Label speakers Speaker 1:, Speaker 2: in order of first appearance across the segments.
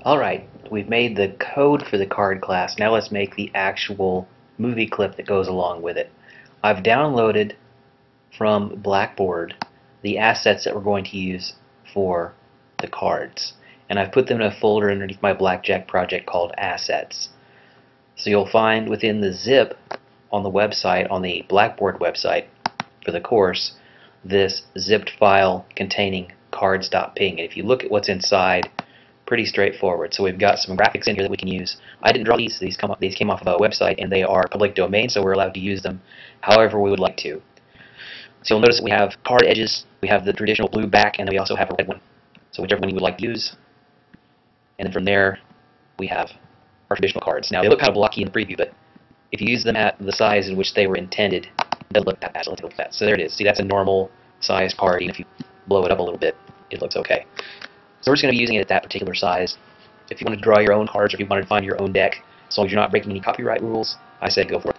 Speaker 1: Alright, we've made the code for the card class. Now let's make the actual movie clip that goes along with it. I've downloaded from Blackboard the assets that we're going to use for the cards. And I've put them in a folder underneath my Blackjack project called Assets. So you'll find within the zip on the website, on the Blackboard website for the course, this zipped file containing cards.ping. And if you look at what's inside, pretty straightforward. So we've got some graphics in here that we can use. I didn't draw these. These came off of a website, and they are public domain, so we're allowed to use them however we would like to. So you'll notice that we have card edges, we have the traditional blue back, and then we also have a red one. So whichever one you would like to use. And then from there, we have our traditional cards. Now they look kind of blocky in the preview, but if you use them at the size in which they were intended, they'll look that bad. So there it is. See, that's a normal size card. Even if you blow it up a little bit, it looks okay. So we're just going to be using it at that particular size. If you want to draw your own cards, or if you want to find your own deck, as long as you're not breaking any copyright rules, I say go for it.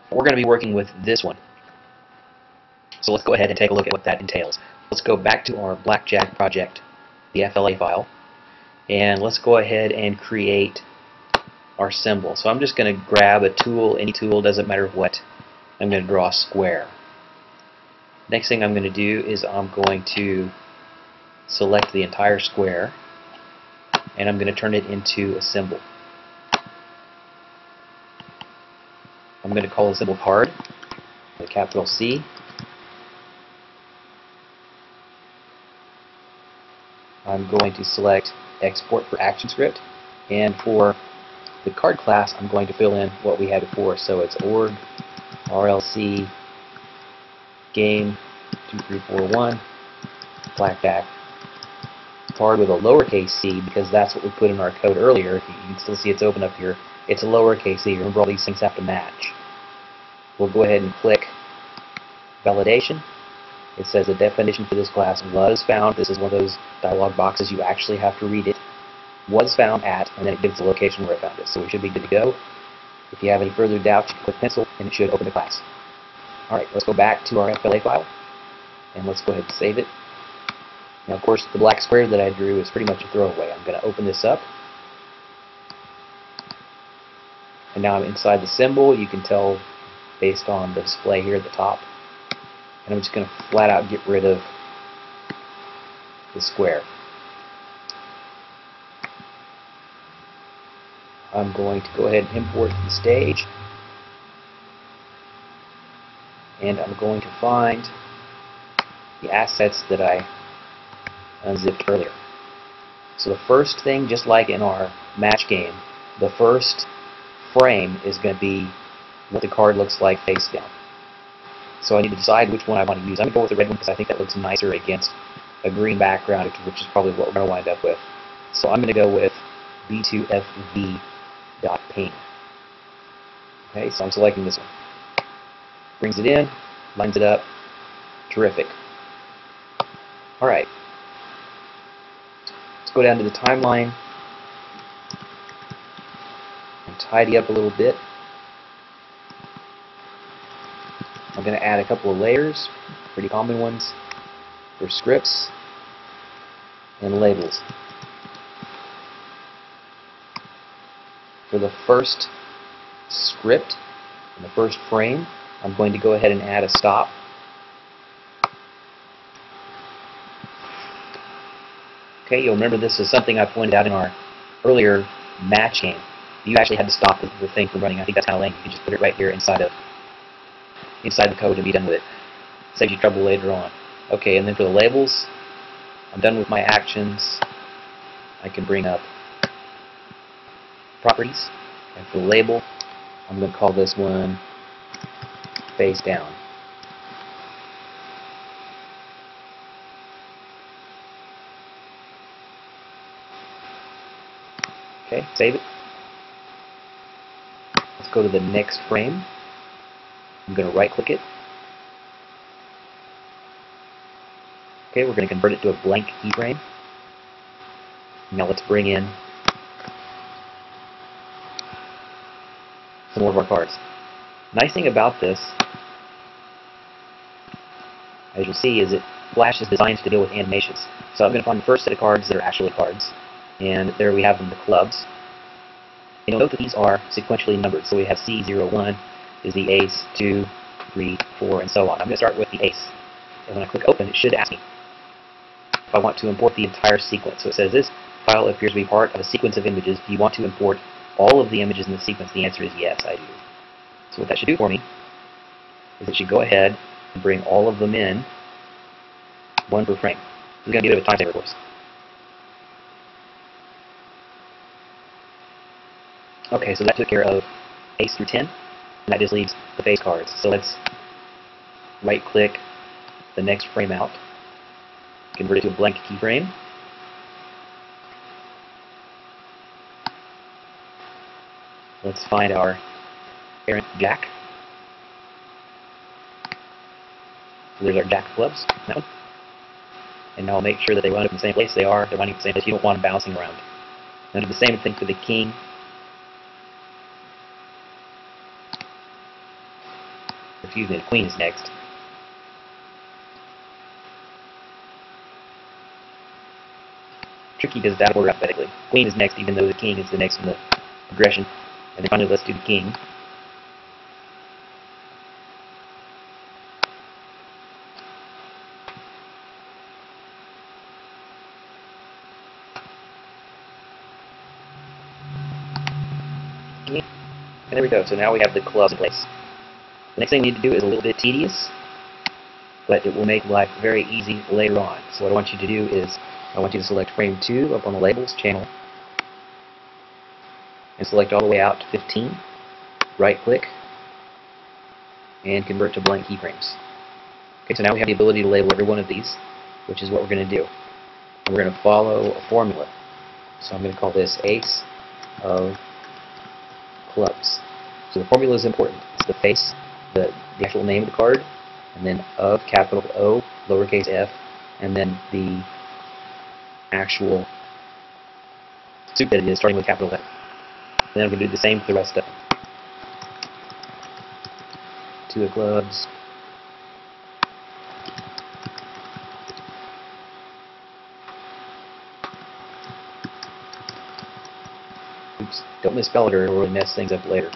Speaker 1: But we're going to be working with this one. So let's go ahead and take a look at what that entails. Let's go back to our Blackjack project, the FLA file, and let's go ahead and create our symbol. So I'm just going to grab a tool, any tool, doesn't matter what. I'm going to draw a square. Next thing I'm going to do is I'm going to select the entire square, and I'm going to turn it into a symbol. I'm going to call the symbol card with a capital C. I'm going to select export for ActionScript, and for the card class I'm going to fill in what we had before. So it's org RLC game 2341 blackjack card with a lowercase c, because that's what we put in our code earlier. You can still see it's open up here. It's a lowercase c. Remember, all these things have to match. We'll go ahead and click validation. It says the definition for this class was found. This is one of those dialog boxes you actually have to read it. Was found at, and then it gives the location where it found it. So we should be good to go. If you have any further doubts, you can click pencil and it should open the class. Alright, let's go back to our FLA file and let's go ahead and save it. Now, of course, the black square that I drew is pretty much a throwaway. I'm going to open this up. And now I'm inside the symbol. You can tell based on the display here at the top. And I'm just going to flat out get rid of the square. I'm going to go ahead and import the stage. And I'm going to find the assets that I unzipped earlier. So the first thing, just like in our match game, the first frame is going to be what the card looks like face down. So I need to decide which one I want to use. I'm going to go with the red one because I think that looks nicer against a green background, which is probably what we're going to wind up with. So I'm going to go with B2FV.ping. Okay, so I'm selecting this one. Brings it in, lines it up. Terrific. Alright. Let's go down to the timeline and tidy up a little bit. I'm going to add a couple of layers, pretty common ones, for scripts and labels. For the first script, in the first frame, I'm going to go ahead and add a stop. Okay, you'll remember this is something I pointed out in our earlier match game. You actually had to stop the thing from running. I think that's kind of lame. You can just put it right here inside the code and be done with it. Saves you trouble later on. Okay, and then for the labels, I'm done with my actions. I can bring up properties. And for the label, I'm going to call this one face down. Okay, save it. Let's go to the next frame. I'm going to right click it. Okay, we're going to convert it to a blank keyframe. Now let's bring in some more of our cards. Nice thing about this, as you'll see, is it Flash is designed to deal with animations. So I'm going to find the first set of cards that are actually cards. And there we have them, the clubs. And you'll note that these are sequentially numbered. So we have C01 is the ace, 2, 3, 4, and so on. I'm going to start with the ace. And when I click open, it should ask me if I want to import the entire sequence. So it says this file appears to be part of a sequence of images. Do you want to import all of the images in the sequence? The answer is yes, I do. So what that should do for me is it should go ahead and bring all of them in, one per frame. This is going to be a bit of a time saver, of course. Okay, so that took care of ace through 10, and that just leaves the face cards. So let's right-click the next frame out, convert it to a blank keyframe. Let's find our parent jack. So there's our jack of clubs, that one. And now I'll make sure that they run up in the same place. They're running in the same place. You don't want them bouncing around. Now do the same thing for the king. Excuse me, the queen is next. Tricky because it's out of order alphabetically. Queen is next, even though the king is the next in the progression. And then finally, let's do the king. And there we go. So now we have the clubs in place. The next thing we need to do is a little bit tedious, but it will make life very easy later on. So what I want you to do is, I want you to select frame 2 up on the labels channel, and select all the way out to 15. Right click, and convert to blank keyframes. Okay, so now we have the ability to label every one of these, which is what we're going to do. And we're going to follow a formula. So I'm going to call this ace of clubs. So the formula is important. It's the face, the actual name of the card, and then of, capital O, lowercase f, and then the actual suit that it is, starting with capital F. And then I'm going to do the same for the rest of them. 2 of clubs. Oops, don't misspell it or it will mess things up later.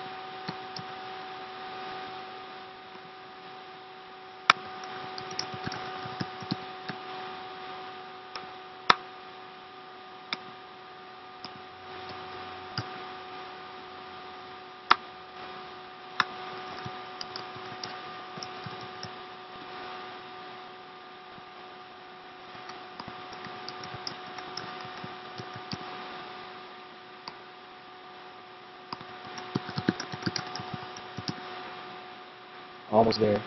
Speaker 1: Almost there.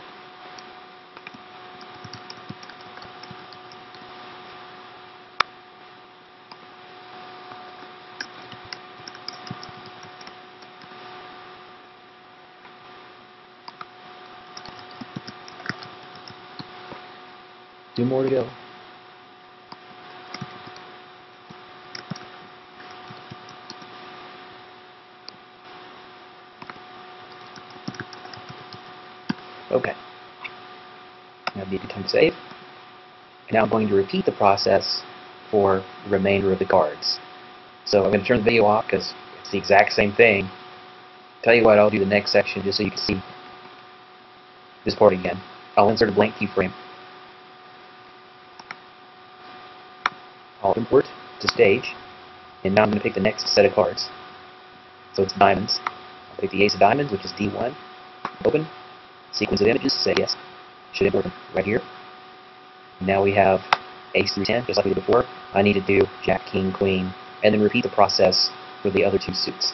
Speaker 1: Two more to go. Okay. Now would be a good time to save. And now I'm going to repeat the process for the remainder of the cards. So I'm going to turn the video off because it's the exact same thing. Tell you what, I'll do the next section just so you can see this part again. I'll insert a blank keyframe. I'll import to stage, and now I'm going to pick the next set of cards. So it's diamonds. I'll pick the ace of diamonds, which is D1. Open. Sequence of images, say yes. Should import them right here. Now we have ace through 10, just like we did before. I need to do jack, king, queen, and then repeat the process for the other 2 suits.